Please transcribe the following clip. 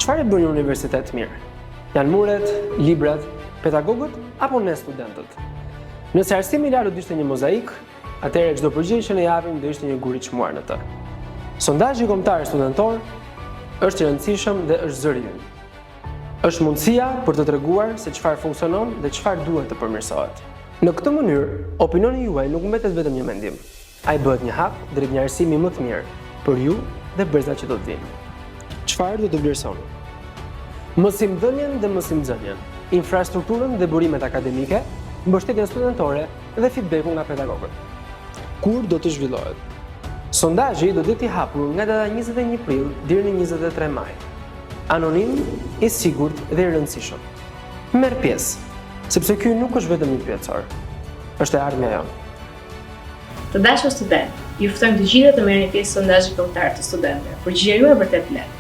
çfarë bën një universitet mirë? Janë muret, librat, pedagogët apo ne studentët? Nëse arsimi i lartë do ishte një mozaik, atëherë çdo përgjigje që ne japim do ishte një gur i çmuar në të. Sondazhi kombëtar studentor është i rëndësishëm dhe është zëri ynë. Është mundësia për të treguar se çfarë funksionon dhe çfarë duhet të përmirësohet. Në këtë mënyrë, opinioni juaj nuk mbetet vetëm një mendim. Ai bëhet një hap drejt një arsimi më të mirë për ju dhe brezat që do të vinë. Çfarë do të vlerësoni? Mësimdhënien dhe mësimxënien, infrastrukturën dhe burimet akademike, mbështetjen studentore dhe feedbackun nga pedagogët. Kur do të zhvillohet? Sondazhi do të jetë i hapur nga data 21 prill deri në 23 maj. Anonim, i sigurt dhe i rëndësishëm. Merr pjesë, sepse ky nuk është vetëm një pyetësor. Është e ardhmja jonë. Të dashur student, ju ftojmë të gjithë të merrni pjesë në sondazhin kombëtar të studentëve. Përgjigjja juaj vërtet lehtë.